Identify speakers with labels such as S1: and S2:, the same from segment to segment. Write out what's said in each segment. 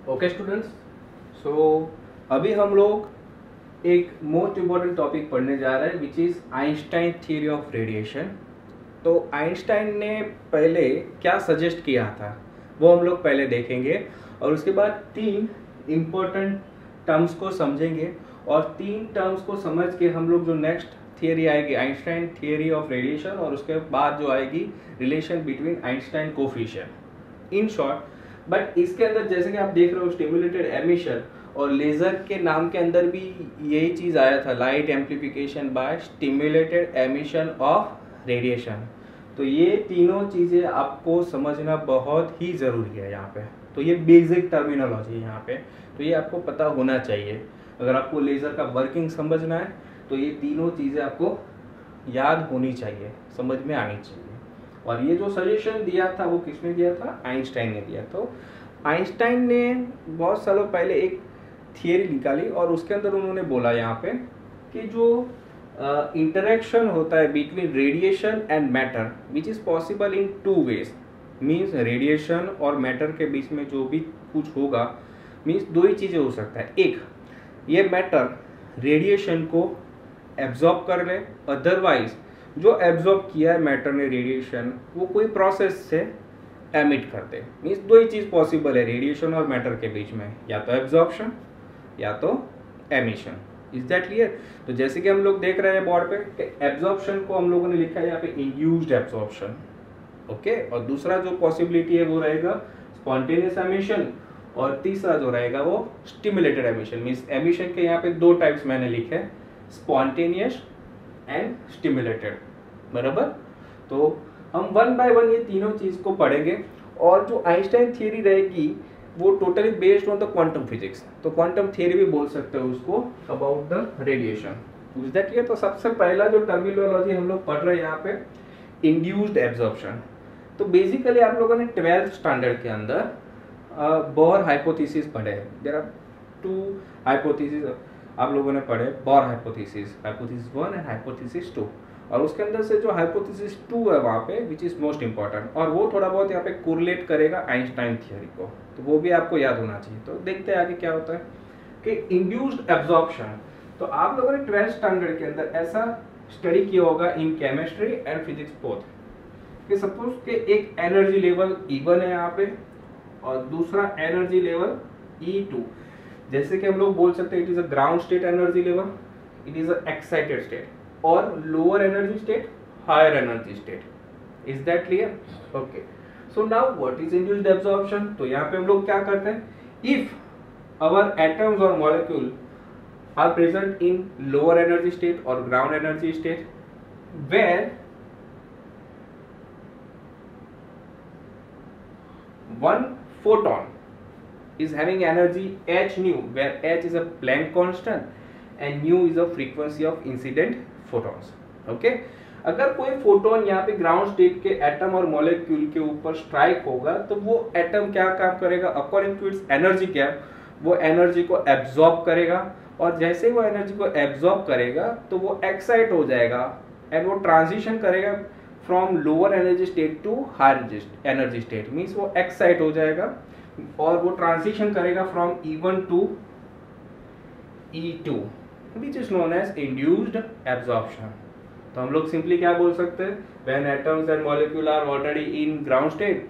S1: Okay students, सो अभी हम लोग एक मोस्ट इम्पॉर्टेंट टॉपिक पढ़ने जा रहे हैं which is Einstein theory of radiation. तो आइंस्टाइन ने पहले क्या सजेस्ट किया था वो हम लोग पहले देखेंगे और उसके बाद तीन इम्पोर्टेंट टर्म्स को समझेंगे और तीन टर्म्स को समझ के हम लोग जो नेक्स्ट थियरी आएगी आइंस्टाइन थियरी ऑफ रेडिएशन और उसके बाद जो आएगी relation between Einstein coefficient in short. But इसके अंदर जैसे कि आप देख रहे हो स्टिमुलेटेड एमिशन और लेजर के नाम के अंदर भी यही चीज आया था, light amplification by stimulated emission of radiation. तो ये तीनों चीजें आपको समझना बहुत ही जरूरी है यहाँ पे। तो ये बेसिक टर्मिनोलॉजी है यहाँ पे, तो ये आपको पता होना चाहिए। अगर आपको लेजर का वर्किंग समझना है तो ये तीनों चीजें आपको याद होनी चाहिए, समझ में आनी चाहिए। और ये जो सजेशन दिया था वो किसने दिया था? आइंस्टाइन ने दिया। तो आइंस्टाइन ने बहुत सालों पहले एक थियरी निकाली और उसके अंदर उन्होंने बोला यहाँ पे कि जो इंटरेक्शन होता है between radiation and matter which is possible in two ways, means radiation और मैटर के बीच में जो भी कुछ होगा मीन्स दो ही चीजें हो सकता है। एक, ये मैटर रेडिएशन को एब्जॉर्ब कर ले, अदरवाइज जो एब्जॉर्ब किया है मैटर ने रेडिएशन वो कोई प्रोसेस से एमिट कर दे। मीन्स दो ही चीज पॉसिबल है रेडिएशन और मैटर के बीच में, या तो एब्जॉर्प्शन या तो एमिशन। Is that clear? तो जैसे कि हम लोग देख रहे हैं बोर्ड पे कि एब्जॉर्प्शन को हम लोगों ने लिखा है यहाँ पे इंड्यूस्ड एब्जॉर्प्शन, ओके। और दूसरा जो पॉसिबिलिटी है वो रहेगा स्पॉन्टेनियस एमिशन और तीसरा जो रहेगा वो स्टिमुलेटेड एमिशन। मीन्स एमिशन के यहाँ पे दो टाइप्स मैंने लिखे हैं, स्पॉन्टेनियस एंड स्टिमुलेटेड, बराबर। तो हम वन बाय वन ये तीनों चीज को पढ़ेंगे और जो आइंस्टाइन थियरी रहेगी वो totally based on the quantum physics. तो क्वांटम थियरी भी बोल सकते हो उसको about the radiation. Is that clear? तो सबसे पहला जो टर्मिनोलॉजी हम लोग पढ़ रहे हैं यहाँ पे इंड्यूस्ड एब्जॉर्प्शन। तो बेसिकली आप लोगों ने 12th स्टैंडर्ड के अंदर बोर हाइपोथेसिस पढ़े हैं। देयर आर टू हाइपोथेसिस आप लोगों ने पढ़े, bore hypothesis, hypothesis 1 and hypothesis 2। और उसके अंदर से जो हाइपोथेसिस 2 है वहाँ पे विच इज मोस्ट इंपॉर्टेंट और वो थोड़ा बहुत यहाँ पे कोरिलेट करेगा आइंस्टाइन थियरी को, तो वो भी आपको याद होना चाहिए। तो देखते हैं आगे क्या होता है कि इंड्यूस्ड एब्जॉर्प्शन। तो आप लोगों ने 12th स्टैंडर्ड के अंदर ऐसा स्टडी किया होगा in chemistry and physics both कि सपोज के एक एनर्जी लेवल E1 है यहाँ पे और दूसरा एनर्जी लेवल E2। जैसे कि हम लोग बोल सकते हैं it is a ground state energy level, it is a excited state, और lower energy state, higher energy state. Is that clear? Okay. So now what is induced absorption? तो यहाँ पे हम लोग क्या करते हैं, इफ आवर एटम्स और molecule are present in lower energy state और ground energy state where one photon is having energy h nu, where h is a Planck constant and nu is a frequency of incident photons, okay। अगर कोई photon यहाँ पे ground state के atom और molecule के ऊपर strike होगा तो वो एटम क्या काम करेगा, according to its energy gap वो एनर्जी को एब्जॉर्ब करेगा और जैसे वो एनर्जी को एब्जॉर्ब करेगा तो वो एक्साइट हो जाएगा एंड वो ट्रांजिशन करेगा from lower energy state to higher energy state. Means वो एक्साइट हो जाएगा और वो ट्रांजिशन करेगा from E1 to E2 which is known as induced absorption. तो हम लोग सिंपली क्या बोल सकते हैं, when atoms and molecule are already in ground state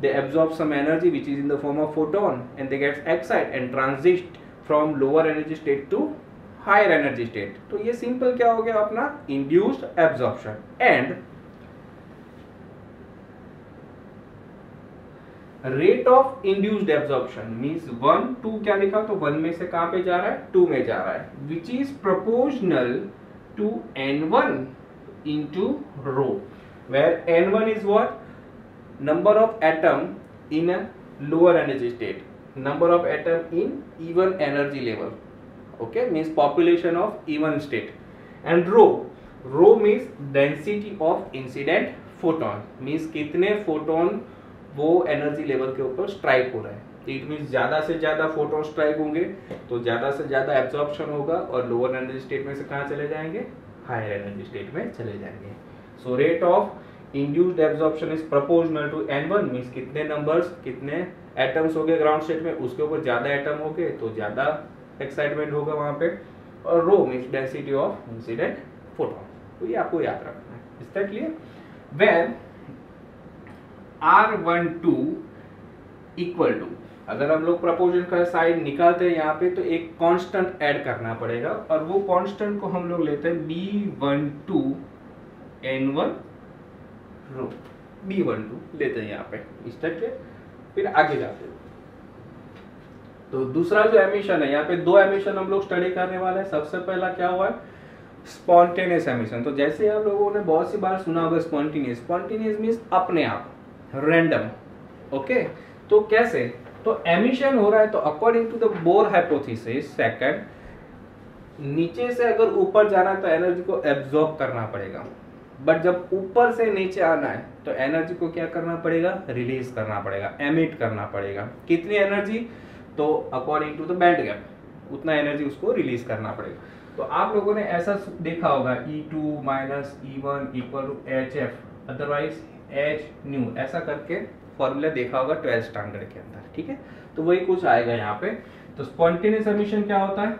S1: they absorb some energy which is in the form of photon and they gets excite and transit from lower energy state to higher energy state. तो ये simple क्या हो गया अपना induced absorption. And rate of induced absorption means 1 2 क्या लिखा, तो 1 में से कहां पे जा रहा है, 2 में जा रहा है, which is proportional to n1 into rho, where n1 is what, number of atom in a lower energy state, number of atom in E1 energy level, okay, means population of E1 state, and rho means density of incident photon, means कितने photon वो energy level के ऊपर strike हो रहा है। It means ज्यादा से ज्यादा फोटोन स्ट्राइक होंगे तो ज्यादा से ज्यादा एब्जॉर्प्शन होगा और लोअर एनर्जी स्टेट में से कहां चले जाएंगे, हायर एनर्जी स्टेट में चले जाएंगे। So rate of induced absorption is proportional to n1 means कितने नंबर्स, कितने एटम्स हो गए ग्राउंड स्टेट में, उसके ऊपर ज्यादा एटम हो गए तो ज्यादा एक्साइटमेंट होगा वहां पे, और rho means density of incident photon. तो ये आपको याद रखना है। Is that clear? When R12 equal to, अगर हम लोग प्रोपोर्शन का साइन निकालते हैं यहाँ पे तो एक कांस्टेंट ऐड करना पड़ेगा, और वो कांस्टेंट को हम लोग लेते हैं B12 N1 रो, B12 लेते हैं यहाँ पे। इस टाइप के फिर आगे जाते हैं। तो दूसरा जो एमिशन है, यहाँ पे दो एमिशन हम लोग स्टडी करने वाले हैं। सबसे पहला क्या हुआ है, स्पॉन्टेनियस एमिशन। तो जैसे आप लोगों ने बहुत सी बार सुना होगा स्पॉन्टेनियस, स्पॉन्टेनियस मींस अपने आप, रैंडम। ओके, तो कैसे, तो एमिशन हो रहा है तो according to the Bohr hypothesis second, नीचे से अगर ऊपर जाना है तो एनर्जी को एब्जॉर्ब करना पड़ेगा, बट जब ऊपर से नीचे आना है तो एनर्जी को क्या करना पड़ेगा, रिलीज करना पड़ेगा, एमिट करना पड़ेगा। कितनी एनर्जी, तो according to the band gap उतना एनर्जी उसको रिलीज करना पड़ेगा। तो आप लोगों ने ऐसा देखा होगा E2 minus E1 equal to HF, otherwise H nu, ऐसा करके फॉर्मूला देखा होगा 12th स्टैंडर्ड के अंदर। ठीक है, तो वही कुछ आएगा यहाँ पे। तो स्पॉन्टेनियस एमिशन क्या होता है,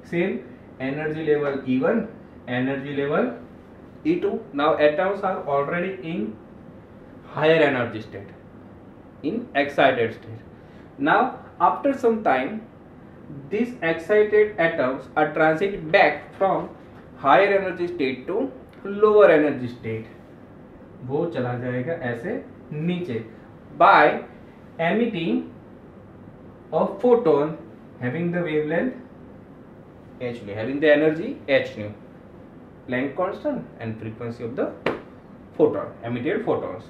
S1: same energy level E1, energy level E2. Now atoms are already in higher energy state, in excited state. Now after some time, these excited atoms are transit back from higher energy state to lower energy state. वो चला जाएगा ऐसे नीचे by emitting a photon having the wavelength h nu, having the energy h nu, Planck constant and frequency of the photon, emitted photons.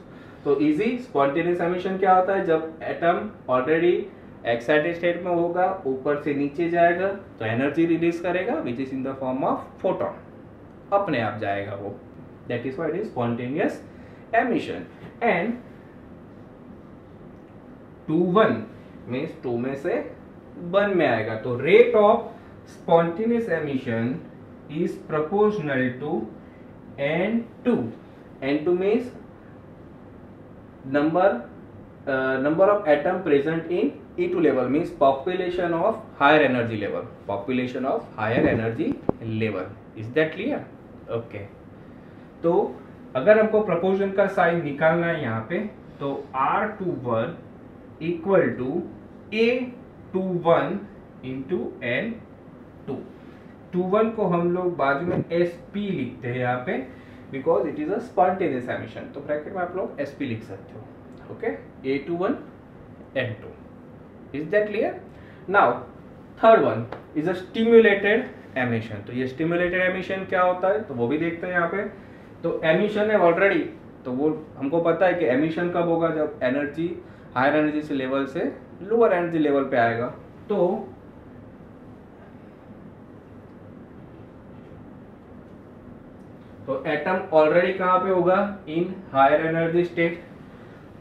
S1: तो easy spontaneous emission क्या होता है, जब एटम ऑलरेडी एक्साइटेड स्टेट में होगा, ऊपर से नीचे जाएगा तो एनर्जी रिलीज करेगा विच is in the form of photon, अपने आप जाएगा वो, that is why it is spontaneous emission. And 2-1 means 2 में से 1 में आएगा, तो rate of spontaneous emission is proportional to N2. N2 means number of atom present in E2 level, means population of higher energy level, population of higher energy level. Is that clear? Okay. तो अगर हमको proportion का sign निकालना है यहाँ पे, तो R21 equal to A21 into N2। 21 को हम लोग बाजू में SP लिखते हैं यहाँ पे, because it is a spontaneous emission, तो ब्रैकेट में आप लोग SP लिख सकते हो। Okay, A21 N2। Is that clear? Now third one is a stimulated emission. तो ये स्टिम्युलेटेड एमिशन क्या होता है, तो वो भी देखते हैं यहाँ पे। तो एमिशन है ऑलरेडी, तो वो हमको पता है कि एमिशन कब होगा, जब एनर्जी हायर एनर्जी से लेवल से लोअर एनर्जी लेवल पे आएगा। तो एटम ऑलरेडी कहाँ पे होगा, इन हायर एनर्जी स्टेट।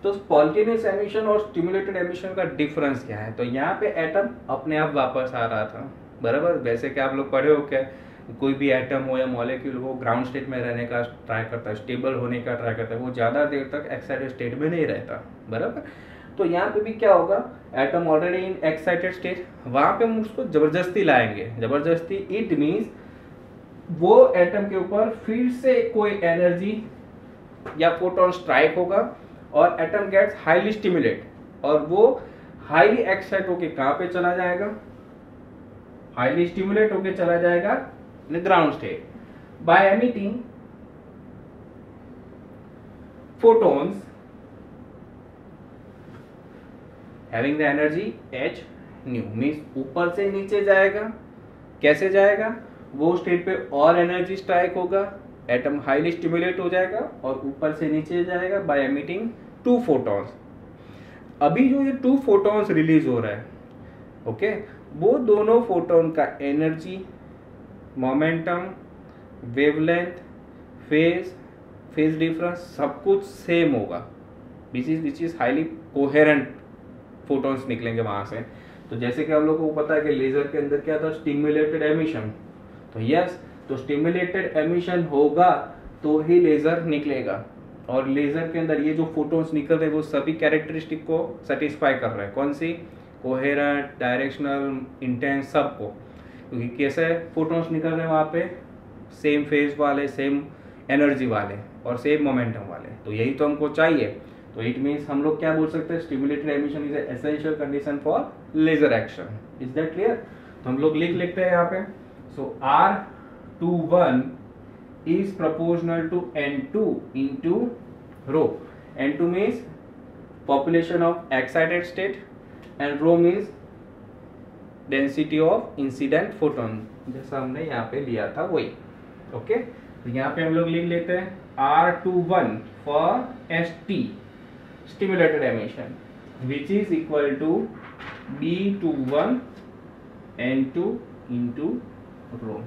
S1: तो स्पॉन्टेनियस एमिशन और स्टिमुलेटेड एमिशन का डिफरेंस क्या है, तो यहाँ पे एटम अपने आप वापस आ रहा था, बराबर। वैसे कि आप लोग पढ़े हो क्या, कोई भी एटम हो या मॉलिक्यूल हो ग्राउंड स्टेट में रहने का ट्राई करता है, स्टेबल होने का ट्राई करता है, वो ज्यादा देर तक एक्साइटेड स्टेट में नहीं रहता, बराबर। तो यहाँ पे भी क्या होगा, atom already in excited state, वहां पे हम उसको जबरदस्ती लाएंगे। जबरदस्ती इट मीन्स वो एटम के ऊपर फिर से कोई एनर्जी या फोटोन स्ट्राइक होगा और एटम गेट्स हाईली स्टिमुलेट, और वो हाईली एक्साइट होके कहां पे चला जाएगा, हाईली स्टिमुलेट होके चला जाएगा इन ground state by emitting photons having the energy h new, means ऊपर से नीचे जाएगा। कैसे जाएगा, वो स्टेट पे और एनर्जी स्ट्राइक होगा, एटम हाईली स्टिमुलेट हो जाएगा और ऊपर से नीचे जाएगा बाय एमिटिंग 2 फोटॉन्स। अभी जो ये 2 फोटॉन्स रिलीज हो रहा है, ओके, वो दोनों फोटोन का energy, momentum, wavelength, phase difference सब कुछ सेम होगा, which is highly coherent photons निकलेंगे वहां से। तो जैसे कि हम लोग को पता है कि लेजर के अंदर क्या था, स्टिमुलेटेड एमिशन। तो यस, तो स्टिमुलेटेड एमिशन होगा तो ही लेज़र निकलेगा। और लेज़र के अंदर ये जो फोटोन्स निकल रहे हैं वो सभी कैरेक्टरिस्टिक को सेटिस्फाई कर रहे हैं। कौन सी? कोहेरेंट, डायरेक्शनल, इंटेंस, सबको। क्योंकि कैसे फोटोन्स निकल रहे हैं वहाँ पे? सेम फेज वाले, सेम एनर्जी वाले और सेम मोमेंटम वाले। तो यही तो हमको चाहिए। तो इट मीन्स हम लोग क्या बोल सकते हैं? Stimulated emission is essential condition for laser action. Is that clear? तो हम लोग लिख लेते हैं यहाँ पे। सो R21 is proportional to N2 into rho. N2 means population of excited state and rho means density of incident photon, जैसा हमने यहाँ पे लिया था वही। ओके, तो यहाँ पे हम लोग लिख लेते हैं R21 for ST stimulated emission which is equal to B21 N2 into rho।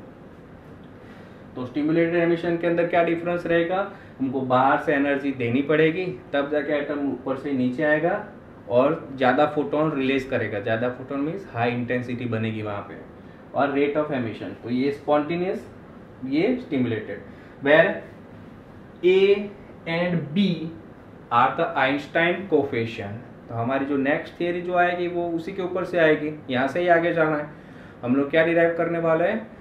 S1: तो स्टिमुलेटेड एमिशन के अंदर क्या डिफरेंस रहेगा? हमको बाहर से एनर्जी देनी पड़ेगी, तब जाके एटम ऊपर से नीचे आएगा और ज़्यादा फोटोन रिलीज करेगा। ज़्यादा फोटोन मीन्स हाई इंटेंसिटी बनेगी वहाँ पे। और रेट ऑफ एमिशन, तो ये स्पॉन्टेनियस, ये stimulated. Where A and B are the Einstein coefficient. तो हमारी जो नेक्स्ट थियरी जो आएगी वो उसी के ऊपर से आएगी, यहाँ से ही आगे जाना है। हम लोग क्या डिराइव करने वाले हैं?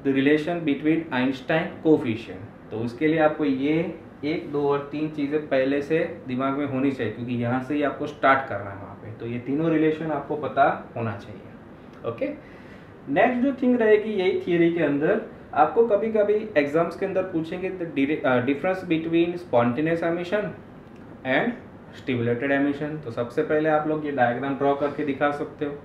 S1: The relation between Einstein coefficient. तो उसके लिए आपको ये 1, 2 और 3 चीज़ें पहले से दिमाग में होनी चाहिए, क्योंकि यहाँ से ही आपको स्टार्ट करना है वहाँ पे। तो ये तीनों रिलेशन आपको पता होना चाहिए। ओके, नेक्स्ट जो थिंग रहेगी यही थियरी के अंदर, आपको कभी कभी एग्जाम्स के अंदर पूछेंगे difference between spontaneous emission and stimulated emission. तो सबसे पहले आप लोग ये डायग्राम ड्रॉ करके दिखा सकते हो।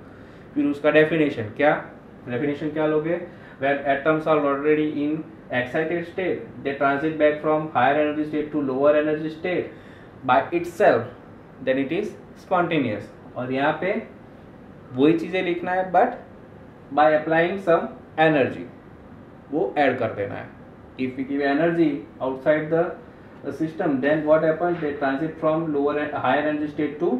S1: फिर उसका डेफिनेशन क्या लोगे? When atoms are already in excited state, they transit back from higher energy state to lower energy state by itself, then it is spontaneous। और यहाँ पे वही चीज़ें लिखना है, but by applying some energy, वो ऐड कर देना है। If we give energy outside the system, then what happens? They transit from higher energy state to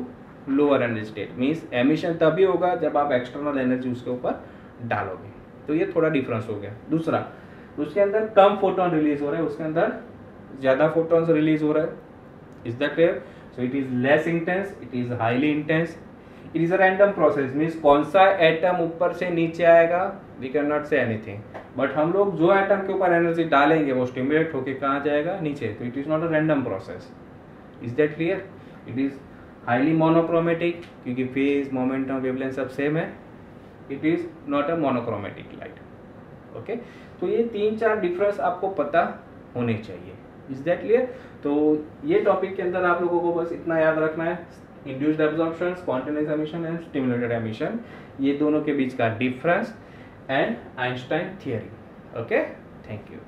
S1: lower energy state। Means emission तभी होगा जब आप external energy उसके ऊपर डालोगे। तो ये थोड़ा डिफरेंस हो गया। दूसरा, उसके अंदर कम फोटोन रिलीज हो रहे हैं, उसके अंदर ज्यादा फोटोन्स रिलीज हो रहे हैं। Is that clear? So it is less intense, it is highly intense, it is a random process. Means कौन सा एटम ऊपर से नीचे आएगा we can not say anything, but हम लोग जो एटम के ऊपर एनर्जी डालेंगे वो स्टिमुलेट होके कहाँ जाएगा? नीचे। तो it is not a random process. Is that clear? It is highly monochromatic, क्योंकि फेज, मोमेंटम, वेवलेंथ सब सेम है। It is not a monochromatic light. Okay, तो ये 3-4 डिफरेंस आपको पता होने चाहिए। Is that clear? तो ये टॉपिक के अंदर आप लोगों को बस इतना याद रखना है, induced absorption, spontaneous emission and stimulated emission, ये दोनों के बीच का difference and Einstein theory. Okay, thank you.